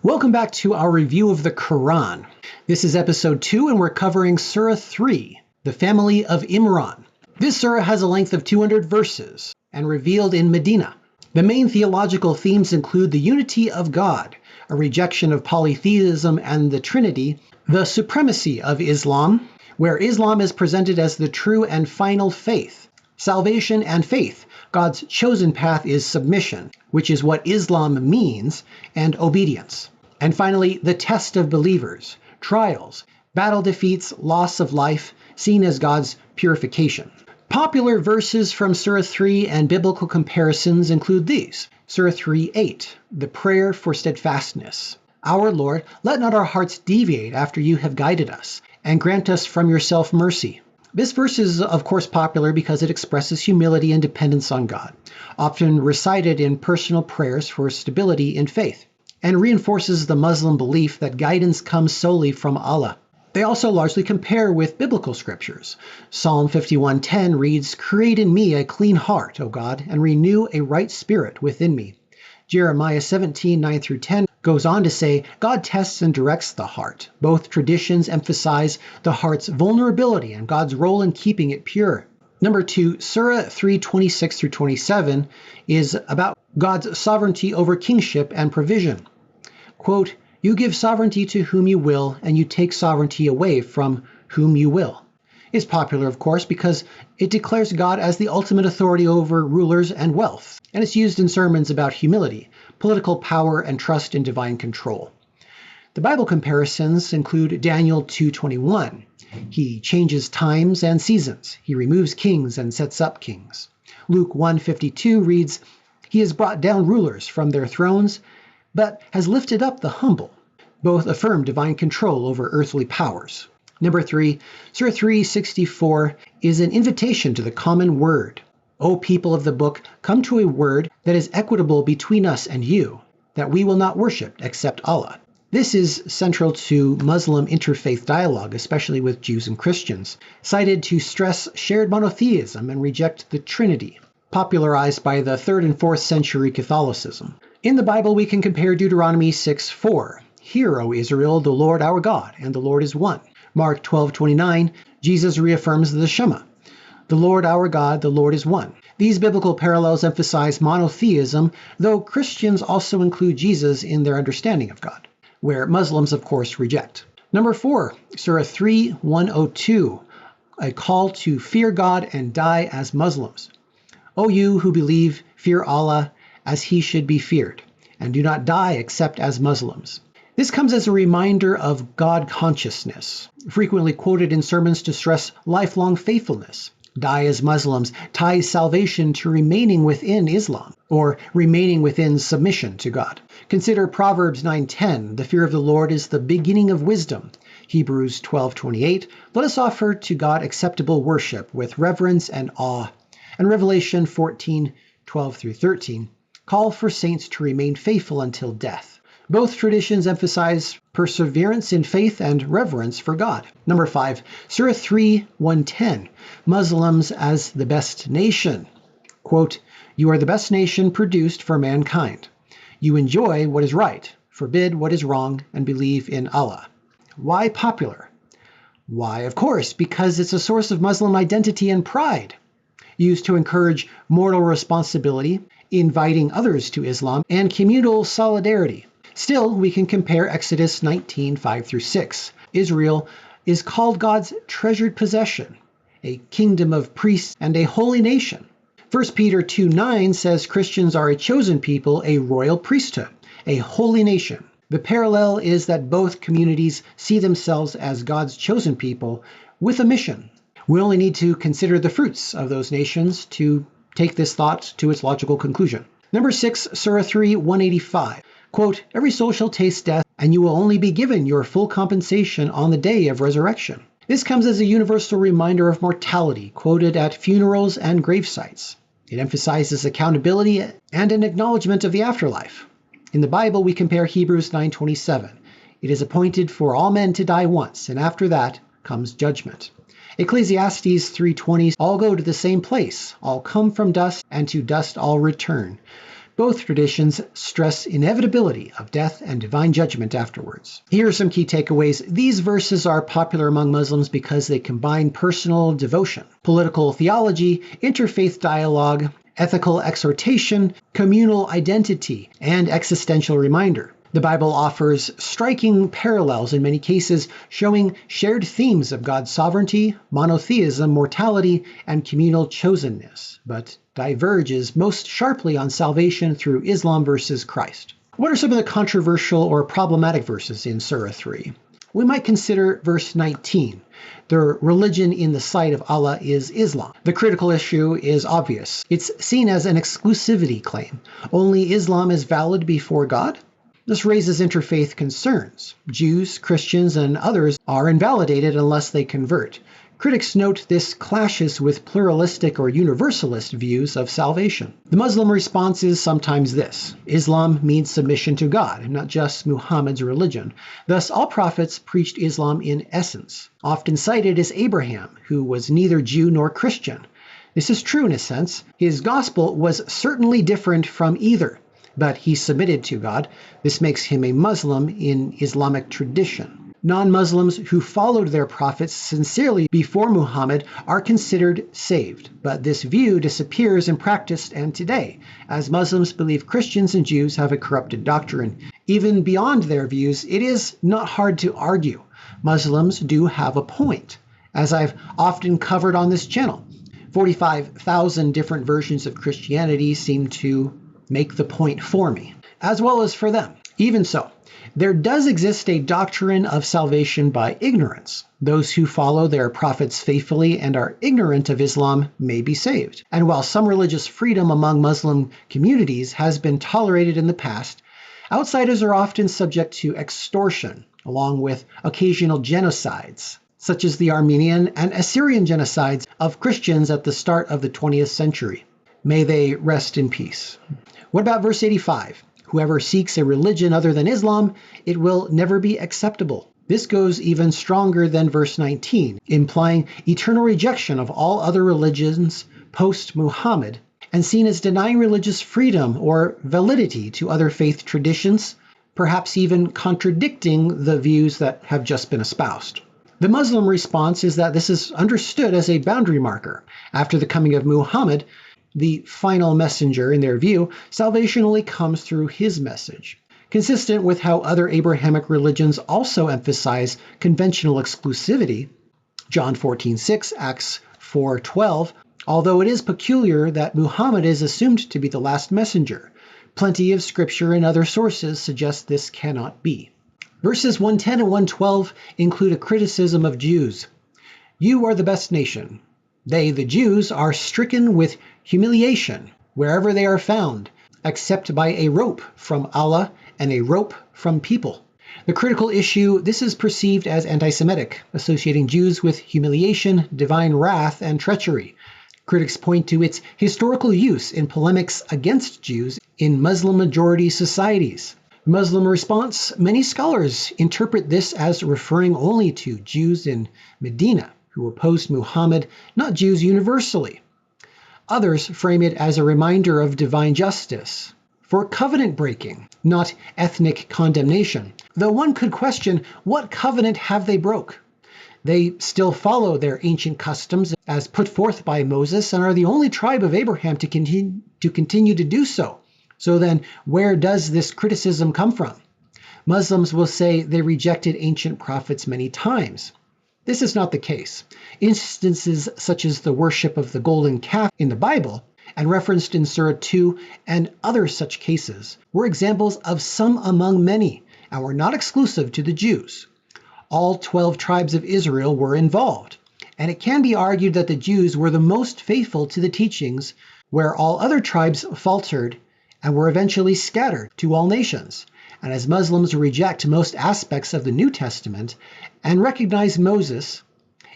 Welcome back to our review of the Quran. This is episode 2 and we're covering Surah 3, the family of Imran. This surah has a length of 200 verses and revealed in Medina. The main theological themes include the unity of God, a rejection of polytheism and the Trinity, the supremacy of Islam, where Islam is presented as the true and final faith, salvation and faith. God's chosen path is submission, which is what Islam means, and obedience. And finally, the test of believers, trials, battle defeats, loss of life, seen as God's purification. Popular verses from Surah 3 and biblical comparisons include these. Surah 3:8, the prayer for steadfastness. Our Lord, let not our hearts deviate after you have guided us, and grant us from yourself mercy. This verse is, of course, popular because it expresses humility and dependence on God, often recited in personal prayers for stability in faith, and reinforces the Muslim belief that guidance comes solely from Allah. They also largely compare with biblical scriptures. Psalm 51:10 reads, "Create in me a clean heart, O God, and renew a right spirit within me." Jeremiah 17:9-10 goes on to say, God tests and directs the heart. Both traditions emphasize the heart's vulnerability and God's role in keeping it pure. Number 2, Surah 3:26-27 is about God's sovereignty over kingship and provision. Quote, "You give sovereignty to whom you will, and you take sovereignty away from whom you will." It's popular, of course, because it declares God as the ultimate authority over rulers and wealth, and it's used in sermons about humility, political power, and trust in divine control. The Bible comparisons include Daniel 2:21. He changes times and seasons. He removes kings and sets up kings. Luke 1:52 reads, "He has brought down rulers from their thrones, but has lifted up the humble." Both affirm divine control over earthly powers. Number 3, Surah 3:64 is an invitation to the common word. O people of the book, come to a word that is equitable between us and you, that we will not worship except Allah. This is central to Muslim interfaith dialogue, especially with Jews and Christians, cited to stress shared monotheism and reject the Trinity, popularized by the 3rd and 4th century Catholicism. In the Bible, we can compare Deuteronomy 6:4. Hear, O Israel, the Lord our God, and the Lord is one. Mark 12:29, Jesus reaffirms the Shema. The Lord our God, the Lord is one. These biblical parallels emphasize monotheism, though Christians also include Jesus in their understanding of God, where Muslims, of course, reject. Number 4, Surah 3:102, a call to fear God and die as Muslims. O you who believe, fear Allah as he should be feared, and do not die except as Muslims. This comes as a reminder of God consciousness, frequently quoted in sermons to stress lifelong faithfulness. Die as Muslims ties salvation to remaining within Islam, or remaining within submission to God. Consider Proverbs 9:10, the fear of the Lord is the beginning of wisdom. Hebrews 12:28, let us offer to God acceptable worship with reverence and awe. And Revelation 14:12-13, call for saints to remain faithful until death. Both traditions emphasize perseverance in faith and reverence for God. Number 5, Surah 3:110, Muslims as the best nation. Quote, you are the best nation produced for mankind. You enjoy what is right, forbid what is wrong, and believe in Allah. Why popular? Why, of course, because it's a source of Muslim identity and pride, used to encourage moral responsibility, inviting others to Islam, and communal solidarity. Still, we can compare Exodus 19:5-6. Israel is called God's treasured possession, a kingdom of priests and a holy nation. 1 Peter 2:9 says Christians are a chosen people, a royal priesthood, a holy nation. The parallel is that both communities see themselves as God's chosen people with a mission. We only need to consider the fruits of those nations to take this thought to its logical conclusion. Number 6, Surah 3:185. Quote, every soul shall taste death, and you will only be given your full compensation on the day of resurrection. This comes as a universal reminder of mortality, quoted at funerals and grave sites. It emphasizes accountability and an acknowledgement of the afterlife. In the Bible, we compare Hebrews 9:27. It is appointed for all men to die once, and after that comes judgment. Ecclesiastes 3:20, all go to the same place, all come from dust, and to dust all return. Both traditions stress inevitability of death and divine judgment afterwards. Here are some key takeaways. These verses are popular among Muslims because they combine personal devotion, political theology, interfaith dialogue, ethical exhortation, communal identity, and existential reminder. The Bible offers striking parallels in many cases, showing shared themes of God's sovereignty, monotheism, mortality, and communal chosenness, but diverges most sharply on salvation through Islam versus Christ. What are some of the controversial or problematic verses in Surah 3? We might consider verse 19. The religion in the sight of Allah is Islam. The critical issue is obvious. It's seen as an exclusivity claim. Only Islam is valid before God? This raises interfaith concerns. Jews, Christians, and others are invalidated unless they convert. Critics note this clashes with pluralistic or universalist views of salvation. The Muslim response is sometimes this: Islam means submission to God, not just Muhammad's religion. Thus, all prophets preached Islam in essence. Often cited is Abraham, who was neither Jew nor Christian. This is true in a sense. His gospel was certainly different from either, but he submitted to God. This makes him a Muslim in Islamic tradition. Non-Muslims who followed their prophets sincerely before Muhammad are considered saved, but this view disappears in practice and today, as Muslims believe Christians and Jews have a corrupted doctrine. Even beyond their views, it is not hard to argue. Muslims do have a point, as I've often covered on this channel. 45,000 different versions of Christianity seem to make the point for me, as well as for them. Even so, there does exist a doctrine of salvation by ignorance. Those who follow their prophets faithfully and are ignorant of Islam may be saved. And while some religious freedom among Muslim communities has been tolerated in the past, outsiders are often subject to extortion, along with occasional genocides, such as the Armenian and Assyrian genocides of Christians at the start of the 20th century. May they rest in peace. What about verse 85? Whoever seeks a religion other than Islam, it will never be acceptable. This goes even stronger than verse 19, implying eternal rejection of all other religions post-Muhammad, and seen as denying religious freedom or validity to other faith traditions, perhaps even contradicting the views that have just been espoused. The Muslim response is that this is understood as a boundary marker. After the coming of Muhammad, the final messenger in their view, salvation only comes through his message. Consistent with how other Abrahamic religions also emphasize conventional exclusivity, John 14:6, Acts 4:12, although it is peculiar that Muhammad is assumed to be the last messenger. Plenty of scripture and other sources suggest this cannot be. Verses 110 and 112 include a criticism of Jews. You are the best nation. They, the Jews, are stricken with humiliation wherever they are found, except by a rope from Allah and a rope from people. The critical issue, this is perceived as anti-Semitic, associating Jews with humiliation, divine wrath, and treachery. Critics point to its historical use in polemics against Jews in Muslim-majority societies. Muslim response, many scholars interpret this as referring only to Jews in Medina, who opposed Muhammad, not Jews universally. Others frame it as a reminder of divine justice, for covenant breaking, not ethnic condemnation. Though one could question, what covenant have they broke? They still follow their ancient customs as put forth by Moses and are the only tribe of Abraham to continue to do so. So then, where does this criticism come from? Muslims will say they rejected ancient prophets many times. This is not the case. Instances such as the worship of the golden calf in the Bible, and referenced in Surah 2 and other such cases, were examples of some among many, and were not exclusive to the Jews. All 12 tribes of Israel were involved, and it can be argued that the Jews were the most faithful to the teachings, where all other tribes faltered and were eventually scattered to all nations. And as Muslims reject most aspects of the New Testament and recognize Moses,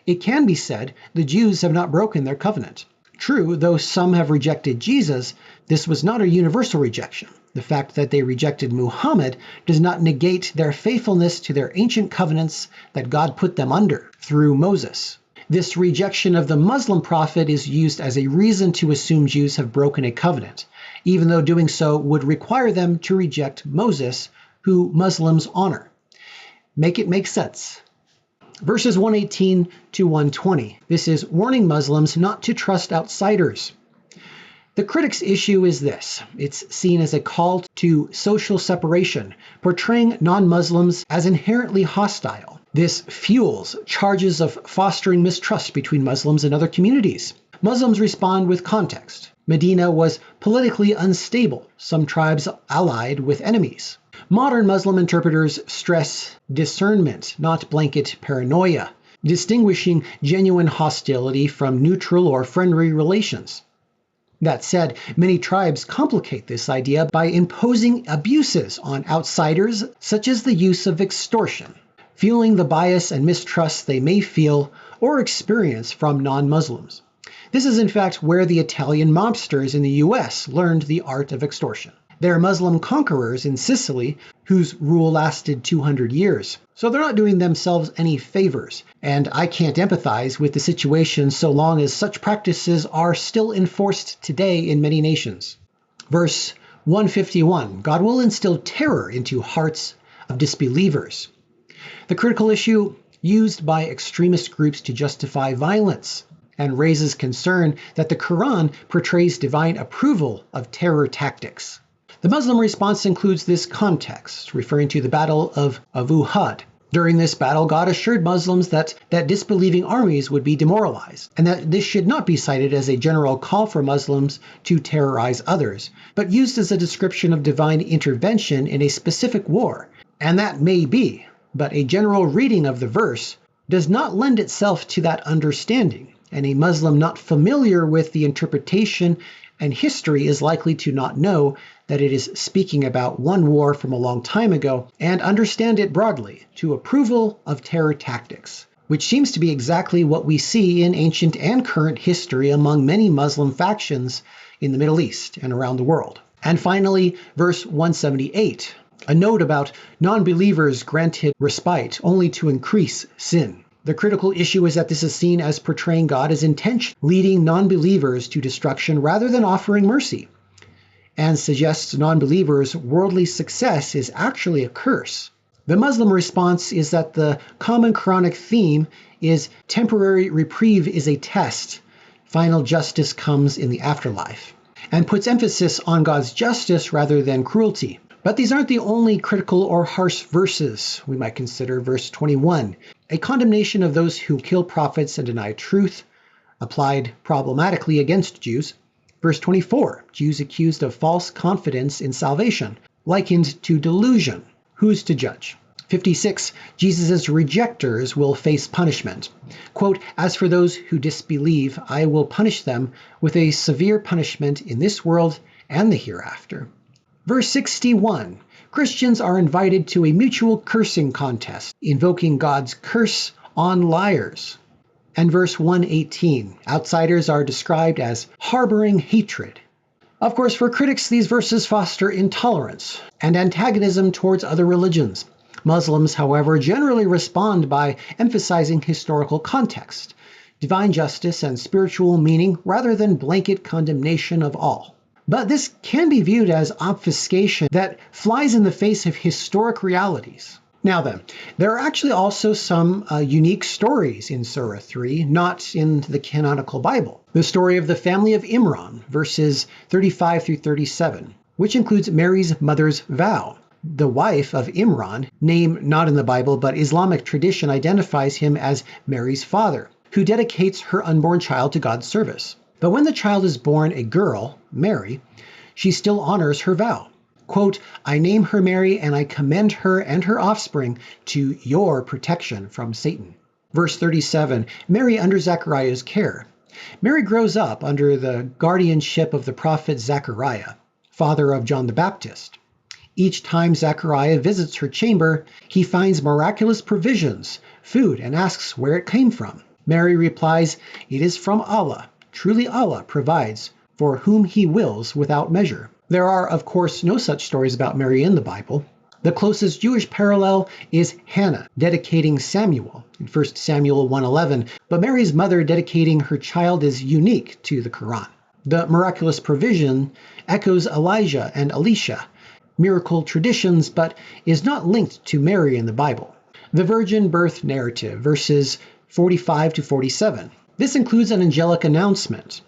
it can be said the Jews have not broken their covenant. True, though some have rejected Jesus, this was not a universal rejection. The fact that they rejected Muhammad does not negate their faithfulness to their ancient covenants that God put them under through Moses. This rejection of the Muslim prophet is used as a reason to assume Jews have broken a covenant. even though doing so would require them to reject Moses, who Muslims honor. Make it make sense. Verses 118 to 120. This is warning Muslims not to trust outsiders. The critics' issue is this. It's seen as a call to social separation, portraying non-Muslims as inherently hostile. This fuels charges of fostering mistrust between Muslims and other communities. Muslims respond with context. Medina was politically unstable, some tribes allied with enemies. Modern Muslim interpreters stress discernment, not blanket paranoia, distinguishing genuine hostility from neutral or friendly relations. That said, many tribes complicate this idea by imposing abuses on outsiders, such as the use of extortion, fueling the bias and mistrust they may feel or experience from non-Muslims. This is in fact where the Italian mobsters in the US learned the art of extortion. They're Muslim conquerors in Sicily whose rule lasted 200 years. So they're not doing themselves any favors, and I can't empathize with the situation so long as such practices are still enforced today in many nations. Verse 151, God will instill terror into hearts of disbelievers. The critical issue used by extremist groups to justify violence, and raises concern that the Quran portrays divine approval of terror tactics. The Muslim response includes this context, referring to the Battle of Uhud. During this battle, God assured Muslims that disbelieving armies would be demoralized, and that this should not be cited as a general call for Muslims to terrorize others, but used as a description of divine intervention in a specific war. And that may be, but a general reading of the verse does not lend itself to that understanding, and a Muslim not familiar with the interpretation and history is likely to not know that it is speaking about one war from a long time ago and understand it broadly to approval of terror tactics, which seems to be exactly what we see in ancient and current history among many Muslim factions in the Middle East and around the world. And finally, verse 178, a note about non-believers granted respite only to increase sin. The critical issue is that this is seen as portraying God as intention, leading non-believers to destruction rather than offering mercy, and suggests non-believers' worldly success is actually a curse. The Muslim response is that the common Quranic theme is temporary reprieve is a test, final justice comes in the afterlife, and puts emphasis on God's justice rather than cruelty. But these aren't the only critical or harsh verses we might consider. Verse 21, a condemnation of those who kill prophets and deny truth, applied problematically against Jews. Verse 24, Jews accused of false confidence in salvation, likened to delusion. Who's to judge? 56, Jesus' rejectors will face punishment. Quote, as for those who disbelieve, I will punish them with a severe punishment in this world and the hereafter. Verse 61, Christians are invited to a mutual cursing contest, invoking God's curse on liars. And verse 118, outsiders are described as harboring hatred. Of course, for critics, these verses foster intolerance and antagonism towards other religions. Muslims, however, generally respond by emphasizing historical context, divine justice, and spiritual meaning rather than blanket condemnation of all. But this can be viewed as obfuscation that flies in the face of historic realities. Now then, there are actually also some unique stories in Surah 3, not in the canonical Bible. The story of the family of Imran, verses 35 through 37, which includes Mary's mother's vow. The wife of Imran, name not in the Bible, but Islamic tradition identifies him as Mary's father, who dedicates her unborn child to God's service. But when the child is born a girl, Mary, she still honors her vow. Quote, I name her Mary, and I commend her and her offspring to your protection from Satan. Verse 37, Mary under Zechariah's care. Mary grows up under the guardianship of the prophet Zechariah, father of John the Baptist. Each time Zechariah visits her chamber, he finds miraculous provisions, food, and asks where it came from. Mary replies, it is from Allah. Truly Allah provides for whom he wills without measure. There are, of course, no such stories about Mary in the Bible. The closest Jewish parallel is Hannah dedicating Samuel in 1 Samuel 1:11, but Mary's mother dedicating her child is unique to the Quran. The miraculous provision echoes Elijah and Elisha, miracle traditions, but is not linked to Mary in the Bible. The virgin birth narrative, verses 45 to 47. This includes an angelic announcement.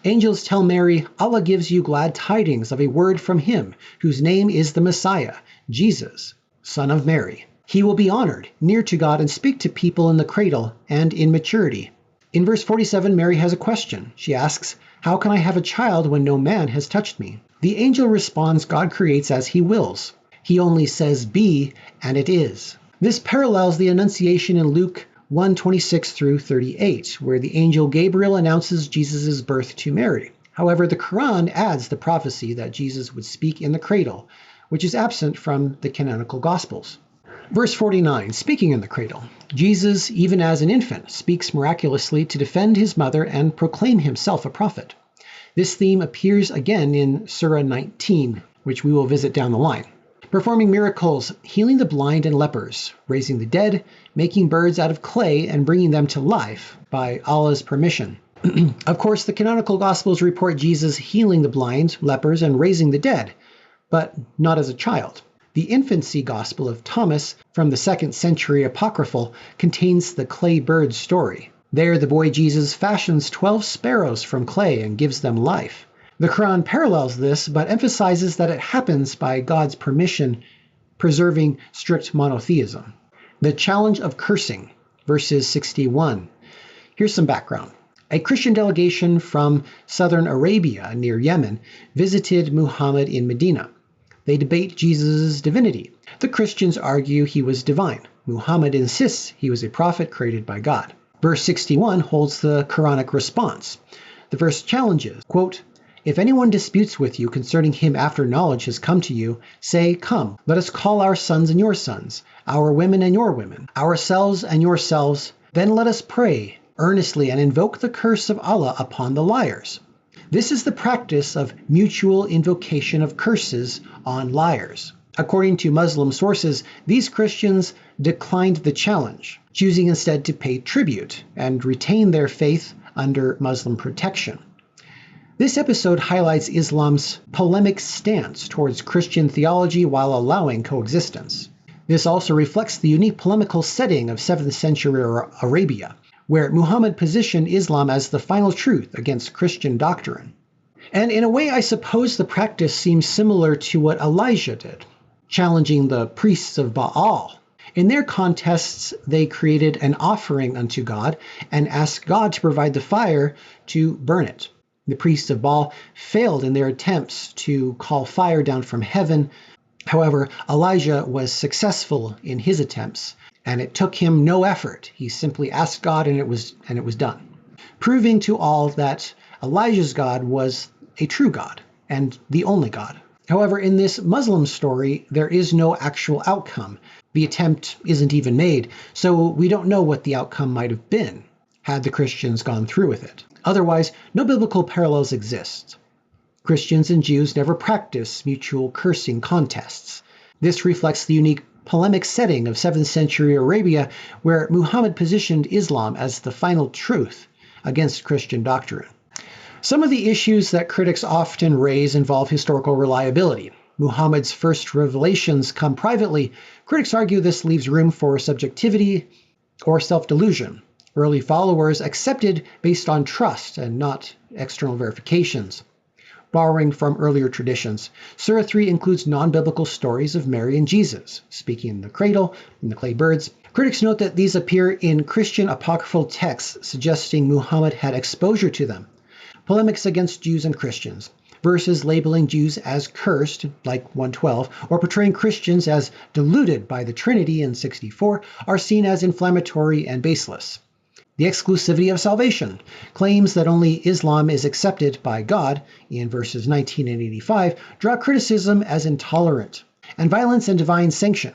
Angels tell Mary, Allah gives you glad tidings of a word from him, whose name is the Messiah, Jesus, son of Mary. He will be honored, near to God, and speak to people in the cradle and in maturity. In verse 47, Mary has a question. She asks, how can I have a child when no man has touched me? The angel responds, God creates as he wills. He only says be, and it is. This parallels the Annunciation in Luke 1:26 through 38, where the angel Gabriel announces Jesus' birth to Mary. However, the Quran adds the prophecy that Jesus would speak in the cradle, which is absent from the canonical Gospels. Verse 49, speaking in the cradle. Jesus, even as an infant, speaks miraculously to defend his mother and proclaim himself a prophet. This theme appears again in Surah 19, which we will visit down the line. Performing miracles, healing the blind and lepers, raising the dead, making birds out of clay and bringing them to life by Allah's permission. Of course, the canonical Gospels report Jesus healing the blind, lepers, and raising the dead, but not as a child. The infancy Gospel of Thomas from the 2nd century Apocryphal contains the clay bird story. There, the boy Jesus fashions 12 sparrows from clay and gives them life. The Quran parallels this, but emphasizes that it happens by God's permission, preserving strict monotheism. The challenge of cursing, verses 61. Here's some background. A Christian delegation from southern Arabia near Yemen visited Muhammad in Medina. They debate Jesus' divinity. The Christians argue he was divine. Muhammad insists he was a prophet created by God. Verse 61 holds the Quranic response. The verse challenges, quote, if anyone disputes with you concerning him after knowledge has come to you, say, come, let us call our sons and your sons, our women and your women, ourselves and yourselves. Then let us pray earnestly and invoke the curse of Allah upon the liars. This is the practice of mutual invocation of curses on liars. According to Muslim sources, these Christians declined the challenge, choosing instead to pay tribute and retain their faith under Muslim protection. This episode highlights Islam's polemic stance towards Christian theology while allowing coexistence. This also reflects the unique polemical setting of 7th century Arabia, where Muhammad positioned Islam as the final truth against Christian doctrine. And in a way, I suppose the practice seems similar to what Elijah did, challenging the priests of Baal. In their contests, they created an offering unto God and asked God to provide the fire to burn it. The priests of Baal failed in their attempts to call fire down from heaven. However, Elijah was successful in his attempts, and it took him no effort. He simply asked God, and it was done, proving to all that Elijah's God was a true God and the only God. However, in this Muslim story, there is no actual outcome. The attempt isn't even made, so we don't know what the outcome might have been had the Christians gone through with it. Otherwise, no biblical parallels exist. Christians and Jews never practice mutual cursing contests. This reflects the unique polemic setting of 7th century Arabia, where Muhammad positioned Islam as the final truth against Christian doctrine. Some of the issues that critics often raise involve historical reliability. Muhammad's first revelations come privately. Critics argue this leaves room for subjectivity or self-delusion. Early followers accepted based on trust and not external verifications. Borrowing from earlier traditions, Surah 3 includes non-biblical stories of Mary and Jesus, speaking in the cradle and the clay birds. Critics note that these appear in Christian apocryphal texts, suggesting Muhammad had exposure to them. Polemics against Jews and Christians. Verses labeling Jews as cursed, like 112, or portraying Christians as deluded by the Trinity in 64, are seen as inflammatory and baseless. The exclusivity of salvation, claims that only Islam is accepted by God, in verses 19 and 85, draw criticism as intolerant. And violence and divine sanction.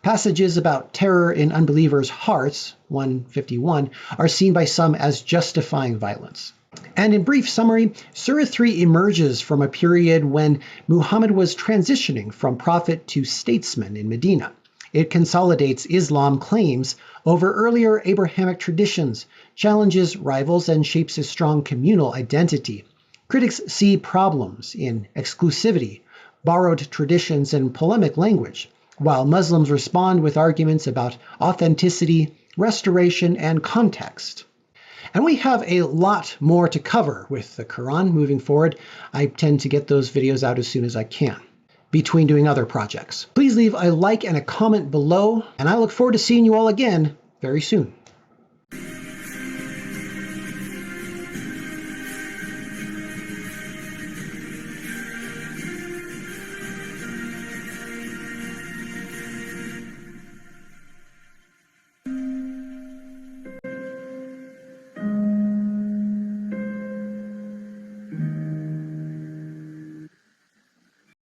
Passages about terror in unbelievers' hearts, 151, are seen by some as justifying violence. And in brief summary, Surah 3 emerges from a period when Muhammad was transitioning from prophet to statesman in Medina. It consolidates Islam claims over earlier Abrahamic traditions, challenges rivals, and shapes a strong communal identity. Critics see problems in exclusivity, borrowed traditions, and polemic language, while Muslims respond with arguments about authenticity, restoration, and context. And we have a lot more to cover with the Quran moving forward. I tend to get those videos out as soon as I can, between doing other projects. Please leave a like and a comment below, and I look forward to seeing you all again very soon.